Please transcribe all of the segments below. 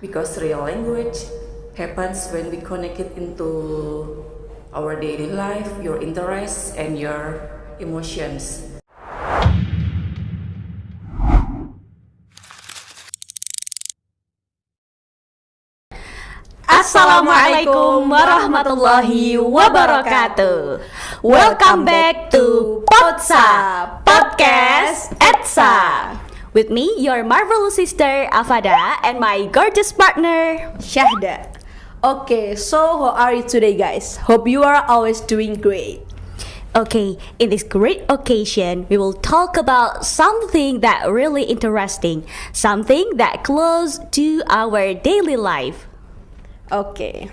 because real language happens when we connect it into our daily life, your interests, and your emotions. Assalamualaikum warahmatullahi wabarakatuh. Welcome back to Potsa Podcast Etsa. With me, your marvelous sister Afada and my gorgeous partner Syahda. Okay, so how are you today, guys? Hope you are always doing great. Okay, in this great occasion, we will talk about something that really interesting, something that close to our daily life. Oke,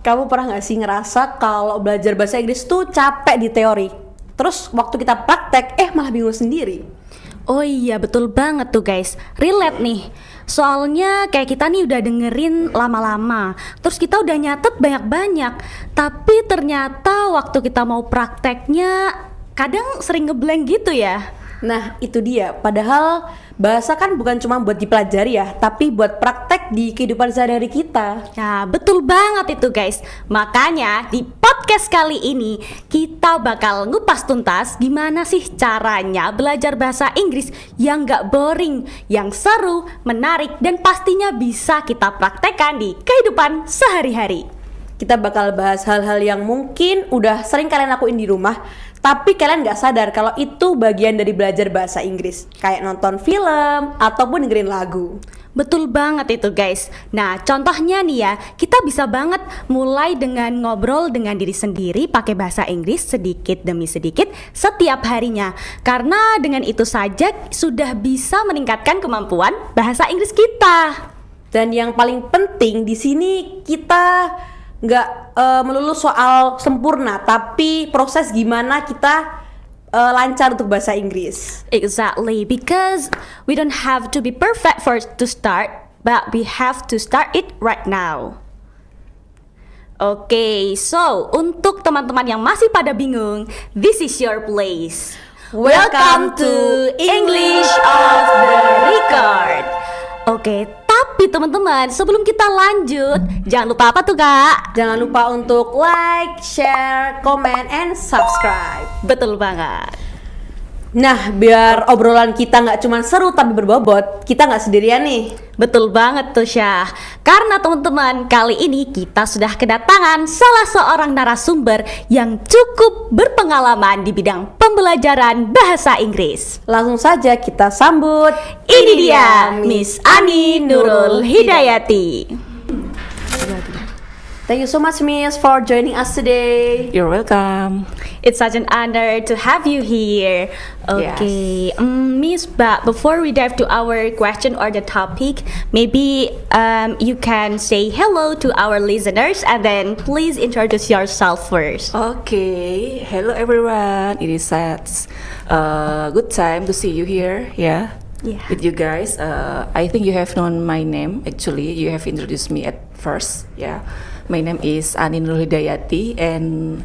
kamu pernah nggak sih ngerasa kalau belajar bahasa Inggris tuh capek di teori, terus waktu kita praktek, malah bingung sendiri? Oh iya, betul banget tuh guys, relate nih. Soalnya kayak kita nih udah dengerin lama-lama, terus kita udah nyatet banyak-banyak, tapi ternyata waktu kita mau prakteknya kadang sering ngeblank gitu ya. Nah, itu dia. Padahal bahasa kan bukan cuma buat dipelajari ya, tapi buat praktek di kehidupan sehari-hari kita. Ya, betul banget itu guys. Makanya di podcast kali ini kita bakal ngupas tuntas gimana sih caranya belajar bahasa Inggris yang gak boring, yang seru, menarik, dan pastinya bisa kita praktekkan di kehidupan sehari-hari. Kita bakal bahas hal-hal yang mungkin udah sering kalian lakuin di rumah, tapi kalian gak sadar kalau itu bagian dari belajar bahasa Inggris. Kayak nonton film ataupun dengerin lagu. Betul banget itu guys. Nah, contohnya nih ya, kita bisa banget mulai dengan ngobrol dengan diri sendiri pakai bahasa Inggris sedikit demi sedikit setiap harinya. Karena dengan itu saja sudah bisa meningkatkan kemampuan bahasa Inggris kita. Dan yang paling penting di sini kita nggak melulu soal sempurna, tapi proses gimana kita lancar untuk bahasa Inggris. Exactly, because we don't have to be perfect to start, but we have to start it right now. Okay, so untuk teman-teman yang masih pada bingung, this is your place. Welcome to English of the Record. Oke, tapi teman-teman, sebelum kita lanjut, jangan lupa apa tuh kak? Jangan lupa untuk like, share, comment, and subscribe. Betul banget. Nah, biar obrolan kita nggak cuma seru tapi berbobot, kita nggak sendirian nih. Betul banget tuh Syah. Karena teman-teman, kali ini kita sudah kedatangan salah seorang narasumber yang cukup berpengalaman di bidang pembelajaran bahasa Inggris. Langsung saja kita sambut. Ini dia Miss Ani Nurul Hidayati. Thank you so much, Miss, for joining us today. You're welcome. It's such an honor to have you here. Okay, Yes. Miss, but before we dive to our question or the topic, maybe you can say hello to our listeners and then please introduce yourself first. Okay, hello everyone. It is such a good time to see you here. Yeah. With you guys. I think you have known my name. Actually, you have introduced me at first. Yeah. My name is Ani Nurul Hidayati and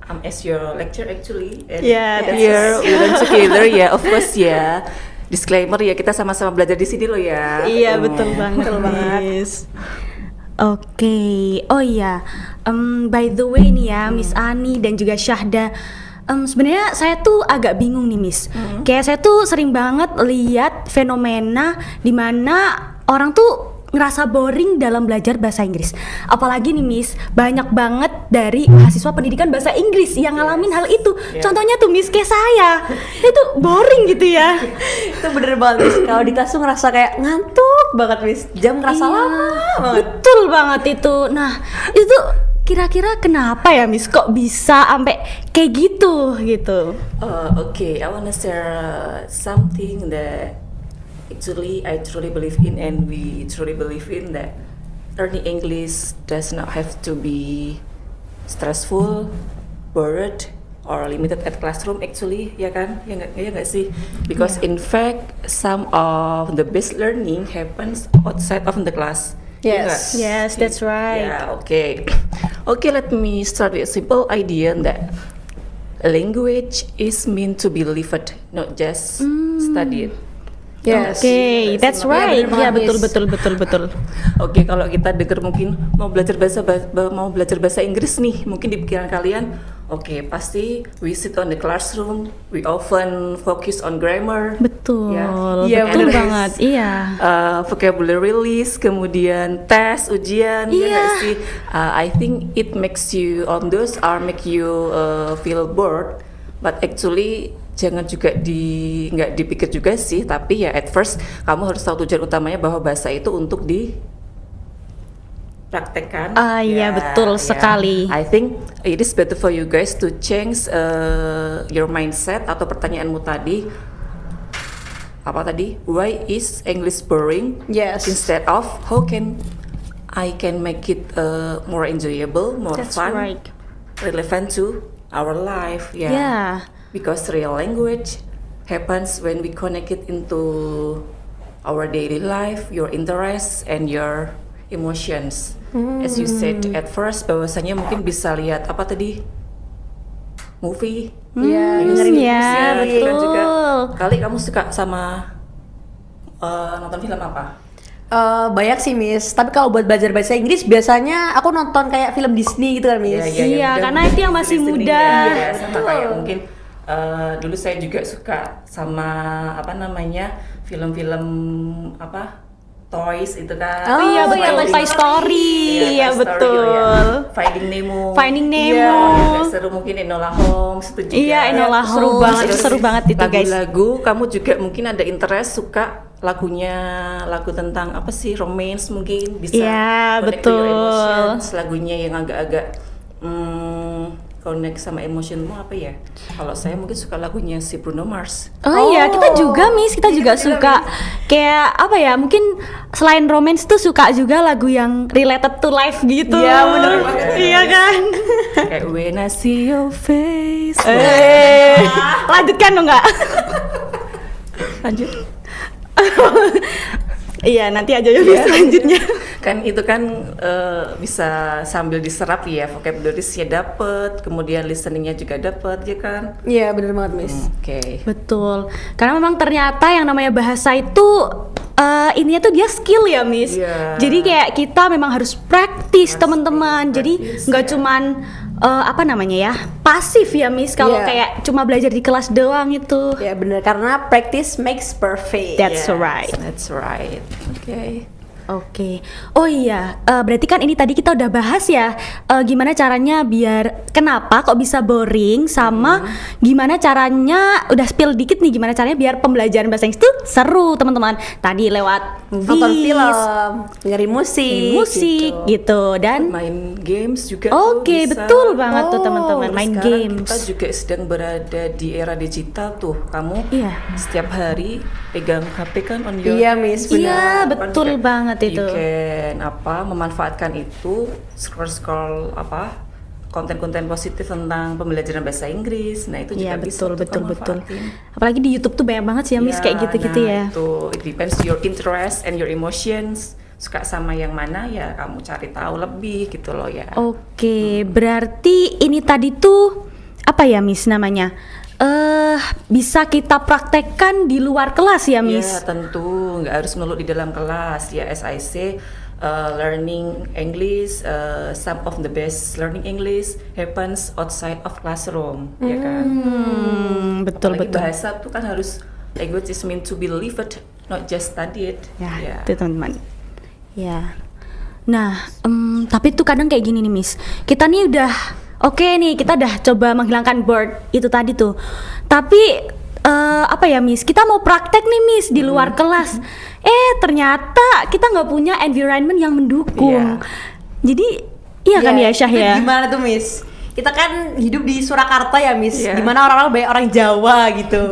I'm as your lecturer actually. And Yeah, that's here us. we learn together. Yeah, of course ya. Disclaimer ya, kita sama-sama belajar di sini loh ya. Iya, betul banget. Miss. Oke, oh iya, by the way nih ya, Miss Ani dan juga Syahda, sebenarnya saya tuh agak bingung nih Miss. Kayak saya tuh sering banget lihat fenomena di mana orang tuh ngerasa boring dalam belajar bahasa Inggris. Apalagi nih Miss, banyak banget dari mahasiswa pendidikan bahasa Inggris yang ngalamin hal itu. Contohnya tuh Miss kayak saya, itu boring gitu ya. Itu bener banget, Miss. Kalau di kelas tuh ngerasa kayak ngantuk banget, Miss. Jam ngerasa lama banget. Betul banget itu. Nah, itu kira-kira kenapa ya Miss kok bisa sampai kayak gitu? Okay, I wanna share something that actually I truly believe in, and we truly believe in, that learning English does not have to be stressful, bored, or limited at classroom. Actually, ya kan, ya nggak sih? Because in fact, some of the best learning happens outside of the class. Ya nggak? Yes, that's right. Yeah, okay. Okay, let me start with a simple idea that language is meant to be lived, not just studied. Yes. Oke, that's Iya, right. bener Ya, banget, betul. Oke, kalau kita dengar mungkin mau belajar bahasa Inggris nih, mungkin di pikiran kalian, oke, pasti we sit on the classroom, we often focus on grammar. Betul. Iya, Betul bener. banget. Iya. Vocabulary list, kemudian tes, ujian, ya Iya. nggak sih? I think it makes you on those are make you feel bored, but actually jangan juga nggak dipikir juga sih, tapi ya at first kamu harus tahu tujuan utamanya bahwa bahasa itu untuk dipraktekkan. Iya, betul sekali. I think it is better for you guys to change your mindset atau pertanyaanmu tadi. Apa tadi? Why is English boring? Yes. Instead of how can I can make it more enjoyable, more That's fun, right. relevant to our life. Yeah. Yeah. Because real language happens when we connect it into our daily life, your interests and your emotions. As you said at first, bahwasanya mungkin bisa lihat apa tadi? Movie. Iya, dengerin Ya, musik. kan juga. Betul. Kali kamu suka sama nonton film apa? Banyak sih Miss, tapi kalau buat belajar bahasa Inggris biasanya aku nonton kayak film Disney gitu kan Miss. Iya, udah karena mungkin itu yang masih listening muda. ya, sama kayak mungkin dulu saya juga suka sama apa namanya film-film apa toys itu kan. Oh iya, betul, Finding- Toy Story. Iya, Toy Story, betul. ya. Finding Nemo. Finding Nemo. Iya, agak seru mungkin Enola Holmes itu juga. Iya, Enola Seru Holmes. banget, Itu seru banget itu, guys. Lagu-lagu kamu juga mungkin ada interest suka lagu tentang apa sih, romance mungkin bisa Iya, connect to your betul. emotions. Lagunya yang agak-agak connect sama emotionmu apa ya, kalau saya mungkin suka lagunya si Bruno Mars. Oh iya, kita juga Miss, kita juga suka kayak apa ya, mungkin selain romance tuh suka juga lagu yang related to life gitu. Iya, bener banget. Iya kan? Kayak When I See Your Face. Lanjutkan dong nggak? Lanjut. Iya, nanti aja ya Miss selanjutnya. Kan itu kan bisa sambil diserap ya, vocabulary-nya dapet, kemudian listeningnya juga dapet ya kan. Iya, bener banget Miss. Oke. Betul. Karena memang ternyata yang namanya bahasa itu ininya tuh dia skill ya Miss. Iya. Jadi kayak kita memang harus praktis teman-teman. Jadi praktis, nggak ya. cuman apa namanya ya, pasif ya Miss. Kalau Iya. kayak cuma belajar di kelas doang itu. Ya bener, karena practice makes perfect. That's right. That's right. Oke. Oke. Oh iya, berarti kan ini tadi kita udah bahas ya, gimana caranya biar kenapa kok bisa boring, sama gimana caranya, udah spill dikit nih gimana caranya biar pembelajaran bahasa Inggris tuh seru teman-teman. Tadi lewat Nonton movies, film, dengerin musik, gitu. Dan Main games juga tuh oke, bisa. betul banget tuh teman-teman, Terus main sekarang games. Kita juga sedang berada di era digital tuh. Kamu Iya. setiap hari pegang HP kan on your Iya Miss, Iya, bener. betul Kan juga banget itu. You can memanfaatkan itu, scroll konten-konten positif tentang pembelajaran bahasa Inggris. Nah, itu juga Iya, bisa betul tuh betul kamu betul. manfaatin. Apalagi di YouTube tuh banyak banget sih ya Miss, kayak gitu-gitu nah, ya. Itu it depends your interest and your emotions. Suka sama yang mana ya kamu cari tahu lebih gitu loh ya. Oke, berarti ini tadi tuh apa ya Miss namanya? Bisa kita praktekkan di luar kelas ya Miss? Ya tentu nggak harus melulu di dalam kelas ya. As I say, learning English, some of the best learning English happens outside of classroom, ya kan? Betul Apalagi betul. bahasa tuh kan harus, language is meant to be lived, not just studied. Ya, itu teman-teman. Ya. Nah, tapi tuh kadang kayak gini nih Miss. Kita nih udah oke nih, kita udah coba menghilangkan bored itu tadi tuh. Tapi apa ya Miss? Kita mau praktek nih Miss di luar kelas. Ternyata kita nggak punya environment yang mendukung. Iya. Jadi iya kan ya Syah itu ya? Gimana tuh Miss? Kita kan hidup di Surakarta ya Miss, Iya. dimana orang-orang banyak orang Jawa gitu.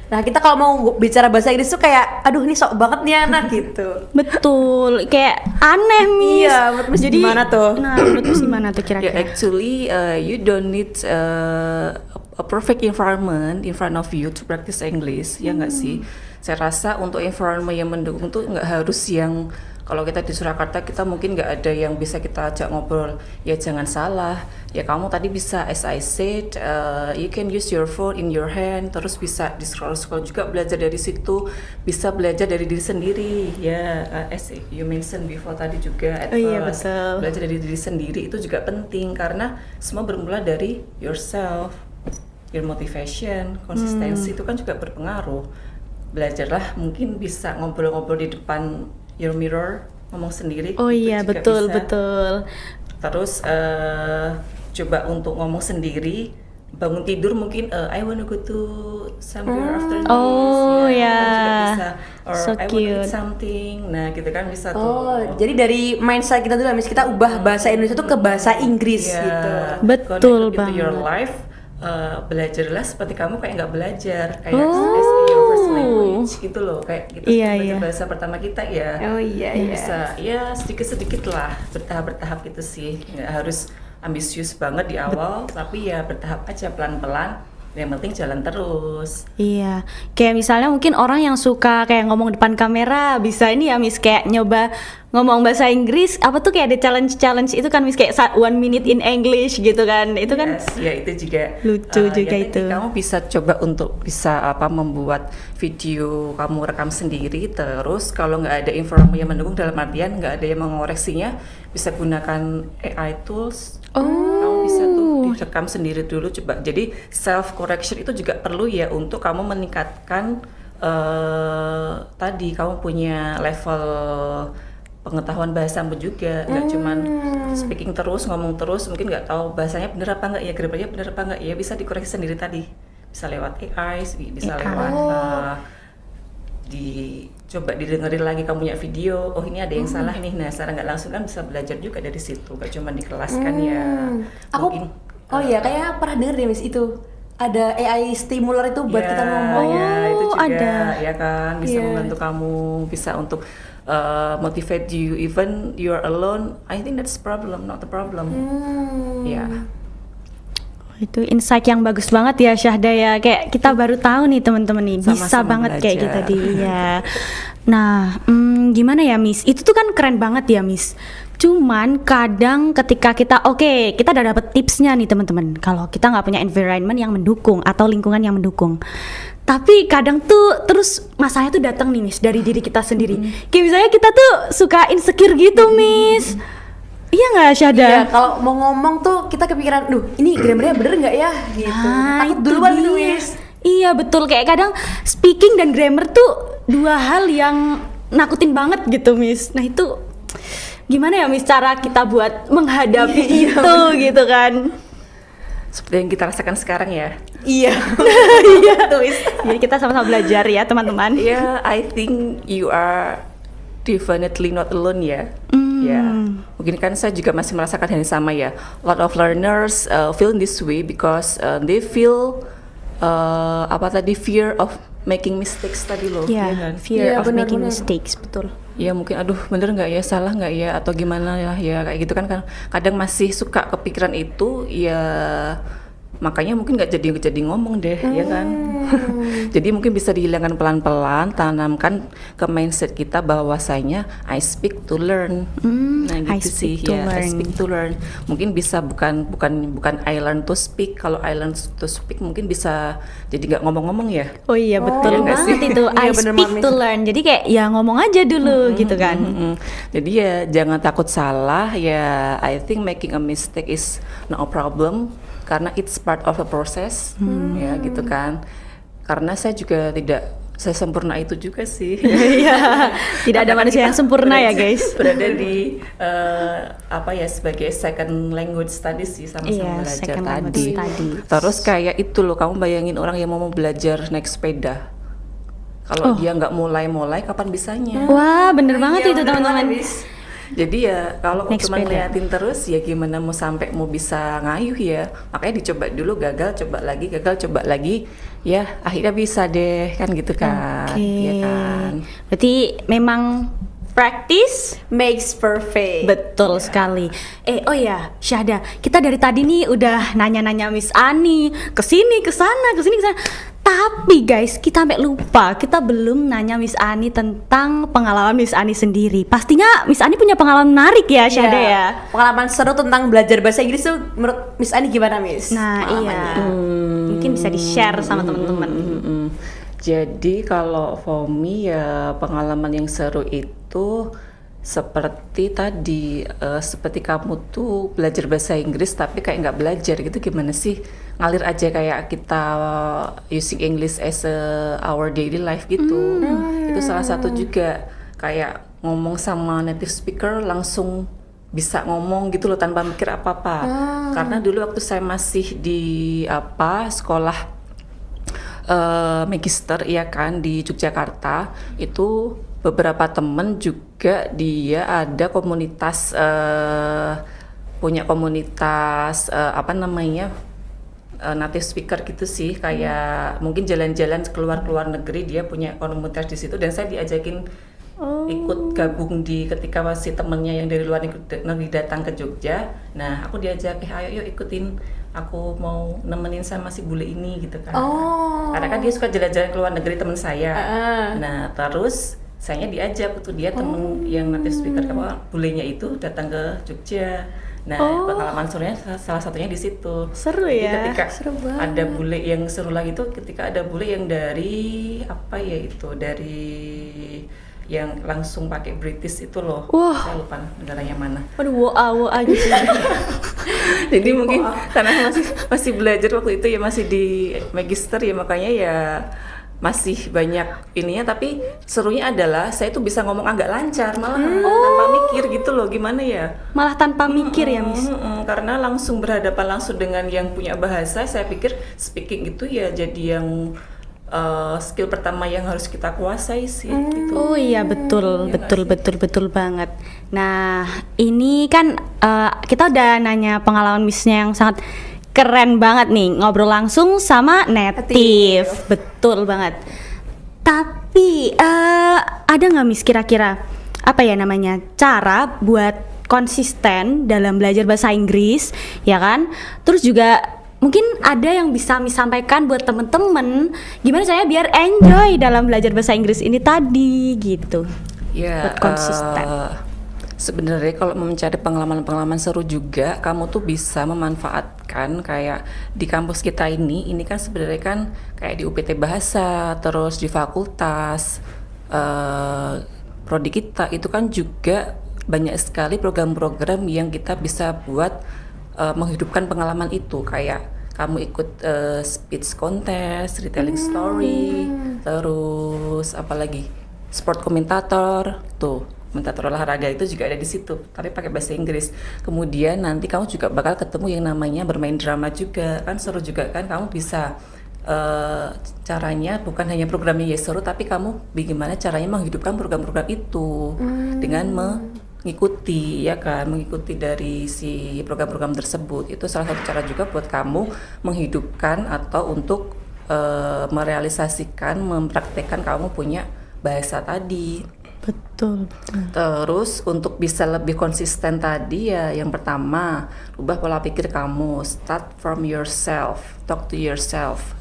Nah kita kalau mau bicara bahasa Inggris tuh kayak, aduh ini sok banget nih anak gitu. Betul, kayak aneh Miss. Iya, menurut Miss gimana tuh? Nah, menurut Miss gimana tuh Yeah, kira-kira? actually, you don't need a perfect environment in front of you to practice English, ya nggak sih? Saya rasa untuk environment yang mendukung tuh nggak harus yang Kalau kita di Surakarta kita mungkin nggak ada yang bisa kita ajak ngobrol. Ya jangan salah. Ya kamu tadi bisa, as I said, you can use your phone in your hand, terus bisa di scroll juga belajar dari situ, bisa belajar dari diri sendiri. Ya, as you mentioned before tadi juga, at Oh iya, first, betul. belajar dari diri sendiri itu juga penting karena semua bermula dari yourself, your motivation, konsistensi itu kan juga berpengaruh. Belajarlah mungkin bisa ngobrol-ngobrol di depan your mirror, ngomong sendiri. Oh itu iya, juga betul bisa. betul. Terus coba untuk ngomong sendiri, bangun tidur mungkin I wanna go to somewhere after this. Oh, ya. Kan juga ya. bisa. Or So I wanna cute. eat something. Nah, gitu kan bisa Oh, tuh. jadi dari mindset kita dulu, Miss, kita ubah bahasa Indonesia tuh ke bahasa Inggris Iya. gitu. Betul Connect into your banget. life. Belajarlah seperti kamu kayak nggak belajar, kayak as your first language gitu loh, kayak kita Iya, belajar iya. bahasa pertama kita ya. Oh iya, Ya, iya. bisa ya sedikit-sedikit lah, bertahap-bertahap gitu sih, nggak harus ambisius banget di awal, tapi ya bertahap aja pelan-pelan. Yang penting jalan terus. Iya, kayak misalnya mungkin orang yang suka kayak ngomong depan kamera bisa ini ya Miss, kayak nyoba ngomong bahasa Inggris, apa tuh kayak ada challenge itu kan Miss, kayak 1 minute in English gitu kan, itu kan Yes, ya itu juga lucu juga ya, itu. nanti kamu bisa coba untuk bisa membuat video kamu rekam sendiri, terus kalau nggak ada informasi yang mendukung, dalam artian nggak ada yang mengoreksinya, bisa gunakan AI tools. Kamu bisa tuh direkam sendiri dulu coba. Jadi self correction itu juga perlu ya untuk kamu meningkatkan tadi kamu punya level pengetahuan bahasamu juga, nggak cuman speaking terus, ngomong terus, mungkin nggak tahu bahasanya bener apa nggak ya, grammarnya bener apa nggak ya, bisa dikoreksi sendiri tadi, bisa lewat AI, bisa lewat coba didengerin lagi kamu punya video, oh ini ada yang salah nih, nah secara nggak langsung kan bisa belajar juga dari situ, nggak cuma di kelas kan ya. Aku Mungkin, oh iya, kayaknya pernah denger deh Miss, itu ada AI stimuler itu buat ya, kita ngomong. ya, itu juga ada. ya kan, bisa Iya. membantu kamu, bisa untuk motivate you even you're alone. I think that's problem, not the problem. Ya. Itu insight yang bagus banget ya Syahda ya, kayak kita baru tahu nih teman-teman nih, bisa Sama-sama banget kayak belajar. gitu tadi ya. Nah, gimana ya Miss? Itu tuh kan keren banget ya Miss. Cuman kadang ketika kita kita udah dapet tipsnya nih teman-teman. Kalau kita nggak punya environment yang mendukung atau lingkungan yang mendukung, tapi kadang tuh terus masalahnya tuh datang nih Miss dari diri kita sendiri. Kayak misalnya kita tuh suka insecure gitu Miss. Iya nggak Syahda? Iya, kalau mau ngomong tuh kita kepikiran, duh ini grammarnya bener nggak ya gitu. Nah, Takut itu duluan dia. gitu Miss. Iya betul, kayak kadang speaking dan grammar tuh dua hal yang nakutin banget gitu Miss. Nah itu gimana ya Miss cara kita buat menghadapi itu gitu kan? Seperti yang kita rasakan sekarang ya. Iya. Iya tuh Miss. Jadi kita sama-sama belajar ya teman-teman. Yeah, I think you are definitely not alone ya. Ya, mungkin kan saya juga masih merasakan hal yang sama ya. A lot of learners feel in this way because they feel fear of making mistakes tadi loh. Iya, ya kan? fear Iya, of making benar-benar. mistakes, betul. Ya mungkin aduh bener nggak ya, salah nggak ya, atau gimana ya kayak gitu kan, kadang masih suka kepikiran itu ya, makanya mungkin nggak jadi ngomong deh ya kan. Jadi mungkin bisa dihilangkan pelan-pelan, tanamkan ke mindset kita bahwasanya I speak to learn. Nah I gitu sih speak to ya, I learn. speak to learn. Mungkin bisa bukan I learn to speak. Kalau I learn to speak mungkin bisa jadi nggak ngomong-ngomong ya. Oh iya betul iya nggak banget sih? itu. Iya, I bener speak banget, to Miss. learn. Jadi kayak ya ngomong aja dulu gitu kan. Jadi ya jangan takut salah ya. I think making a mistake is no problem karena it's part of the process ya gitu kan. Karena saya juga tidak sesempurna itu juga sih. Iya. Tidak ada Karena manusia kita yang sempurna ya berada- guys. Berada di sebagai second language studies sih, sama-sama Iya, belajar second language tadi. studies. Terus kayak itu loh, kamu bayangin orang yang mau belajar naik sepeda. Kalau dia nggak mulai kapan bisanya? Wah bener banget Iya, itu bener teman-teman. banget, Miss. Jadi ya kalau Naik cuma sepeda. ngeliatin terus ya gimana mau sampai mau bisa ngayuh ya. Makanya dicoba dulu, gagal coba lagi ya akhirnya bisa deh kan gitu kan. Oke. Iya kan. Berarti memang Practice makes perfect. betul sekali. Oh ya, Syahda, kita dari tadi nih udah nanya-nanya Miss Ani, kesini, kesana, kesini, kesana. Tapi guys, kita sampai lupa, kita belum nanya Miss Ani tentang pengalaman Miss Ani sendiri. Pastinya Miss Ani punya pengalaman menarik ya, Syahda Iya. ya. Pengalaman seru tentang belajar bahasa Inggris tuh menurut Miss Ani gimana, Miss? Nah iya, mungkin bisa di-share sama teman-teman. Jadi kalau for me ya pengalaman yang seru itu seperti tadi, seperti kamu tuh belajar bahasa Inggris tapi kayak nggak belajar gitu, gimana sih, ngalir aja kayak kita using English as our daily life gitu. Itu salah satu juga, kayak ngomong sama native speaker langsung bisa ngomong gitu loh tanpa mikir apa-apa. Karena dulu waktu saya masih di sekolah magister ya kan di Yogyakarta, itu beberapa temen juga dia ada komunitas, punya komunitas native speaker gitu sih, kayak mungkin jalan-jalan keluar negeri dia punya komunitas di situ, dan saya diajakin ikut gabung ketika masih temennya yang dari luar negeri datang ke Jogja. Nah aku diajak, ayo yuk ikutin, aku mau nemenin sama si bule ini gitu kan. Karena kan dia suka jalan-jalan ke luar negeri, teman saya. Nah terus saya diajak tuh, dia temen yang native speaker bulenya itu datang ke Jogja. Nah pengalaman serunya salah satunya di situ. Seru Jadi ya. ketika Seru banget. ada bule yang seru lagi tuh, ketika ada bule yang dari dari yang langsung pakai British itu loh. Wah. Saya lupa negaranya mana. Waduh, woa gitu. Jadi mungkin karena masih belajar waktu itu ya, masih di magister ya, makanya ya masih banyak ininya. Tapi serunya adalah saya tuh bisa ngomong agak lancar malah, tanpa mikir gitu loh, gimana ya. Malah tanpa mikir ya, Miss. Karena langsung berhadapan langsung dengan yang punya bahasa, saya pikir speaking itu ya jadi yang skill pertama yang harus kita kuasai sih gitu. Oh iya, betul, Ya betul banget. Nah, ini kan kita udah nanya pengalaman Missnya yang sangat keren banget nih, ngobrol langsung sama native. Betul banget. Tapi ada nggak Miss kira-kira cara buat konsisten dalam belajar bahasa Inggris, ya kan? Terus juga mungkin ada yang bisa Miss sampaikan buat temen-temen gimana caranya biar enjoy dalam belajar bahasa Inggris ini tadi gitu. Ya, Buat konsisten. Sebenarnya kalau mau mencari pengalaman-pengalaman seru juga, kamu tuh bisa memanfaatkan kayak di kampus kita ini kan sebenarnya kan kayak di UPT Bahasa, terus di fakultas, prodi kita itu kan juga banyak sekali program-program yang kita bisa buat menghidupkan pengalaman itu, kayak kamu ikut speech contest, retelling story, terus apalagi sport komentator, tuh komentator olahraga itu juga ada di situ, tapi pakai bahasa Inggris. Kemudian nanti kamu juga bakal ketemu yang namanya bermain drama juga, kan seru juga kan, kamu bisa caranya bukan hanya programnya ya seru, tapi kamu bagaimana caranya menghidupkan program-program itu dengan mengikuti dari si program-program tersebut. Itu salah satu cara juga buat kamu menghidupkan atau untuk merealisasikan, mempraktekkan kamu punya bahasa tadi. Betul. Terus untuk bisa lebih konsisten tadi ya, yang pertama ubah pola pikir kamu, start from yourself, talk to yourself.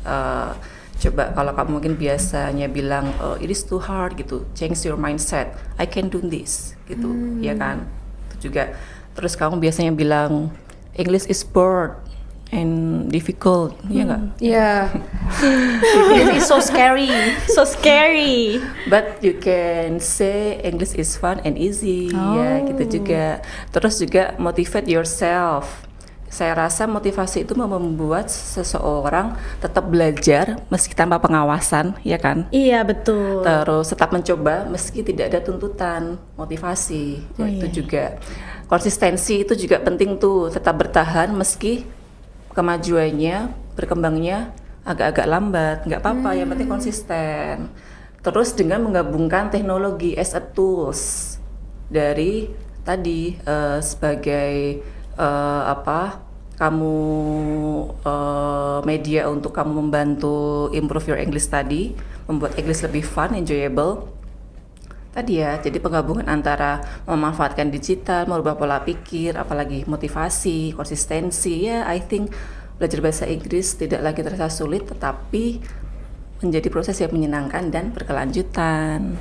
Coba kalau kamu mungkin biasanya bilang it is too hard gitu, change your mindset, I can do this gitu, ya kan? Itu juga. Terus kamu biasanya bilang English is bored and difficult, ya nggak? Yeah. It's so scary. So scary. But you can say English is fun and easy, ya gitu juga. Terus juga motivate yourself. Saya rasa motivasi itu membuat seseorang tetap belajar meski tanpa pengawasan, ya kan? Iya, betul. Terus tetap mencoba meski tidak ada tuntutan motivasi. Itu juga konsistensi itu juga penting tuh, tetap bertahan meski kemajuannya, berkembangnya agak-agak lambat, nggak apa-apa, yang penting konsisten. Terus dengan menggabungkan teknologi as a tools dari tadi sebagai kamu media untuk kamu membantu improve your English tadi, membuat English lebih fun, enjoyable. tadi ya, jadi penggabungan antara memanfaatkan digital, merubah pola pikir, apalagi motivasi, konsistensi. Ya, I think belajar bahasa Inggris tidak lagi terasa sulit, tetapi menjadi proses yang menyenangkan dan berkelanjutan.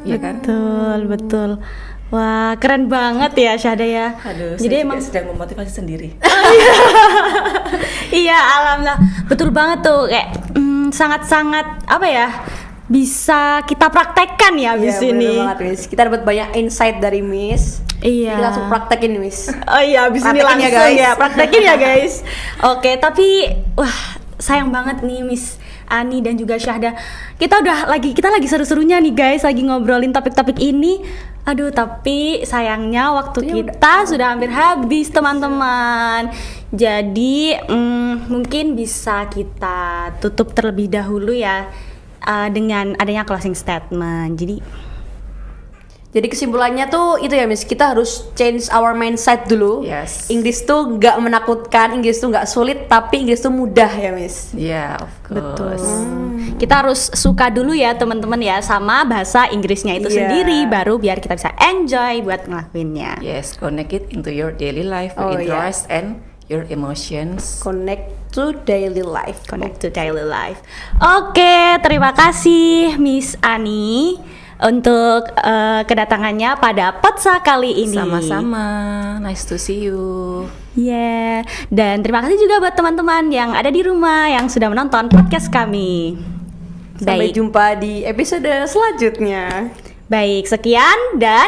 Ya kan? Betul, betul. Wah, keren banget ya Syahda ya. Aduh, jadi saya emang juga sedang memotivasi sendiri. iya, alhamdulillah. Betul banget tuh, kayak sangat-sangat apa ya? Bisa kita praktekkan ya abis Iya, ini. bener banget, Miss. Kita dapat banyak insight dari Miss. Iya. Jadi langsung praktekin, Miss. Oh iya, abis ini Praktekin ya, langsung guys. ya, praktekin ya guys. Oke, tapi wah sayang banget nih Miss Ani dan juga Syahda. Kita lagi seru-serunya nih guys, lagi ngobrolin topik-topik ini. Aduh, tapi sayangnya waktu kita sudah hampir habis teman-teman. Jadi mungkin bisa kita tutup terlebih dahulu ya dengan adanya closing statement. Jadi kesimpulannya tuh itu ya Miss, kita harus change our mindset dulu. Yes. Inggris tuh nggak menakutkan, Inggris tuh nggak sulit, tapi Inggris tuh mudah ya Miss. Ya, of course. Kita harus suka dulu ya teman-teman ya sama bahasa Inggrisnya itu Iya. sendiri, baru biar kita bisa enjoy buat ngelakuinnya. Yes, connect it into your daily life, Oh, your yeah. interest and your emotions. Connect to daily life. Connect to daily life. Oke, terima kasih Miss Ani untuk kedatangannya pada Potsa kali ini. Sama-sama, nice to see you. Yeah, dan terima kasih juga buat teman-teman yang ada di rumah yang sudah menonton podcast kami. Sampai jumpa di episode selanjutnya. Baik, sekian dan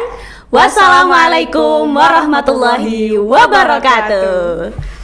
wassalamualaikum warahmatullahi wabarakatuh.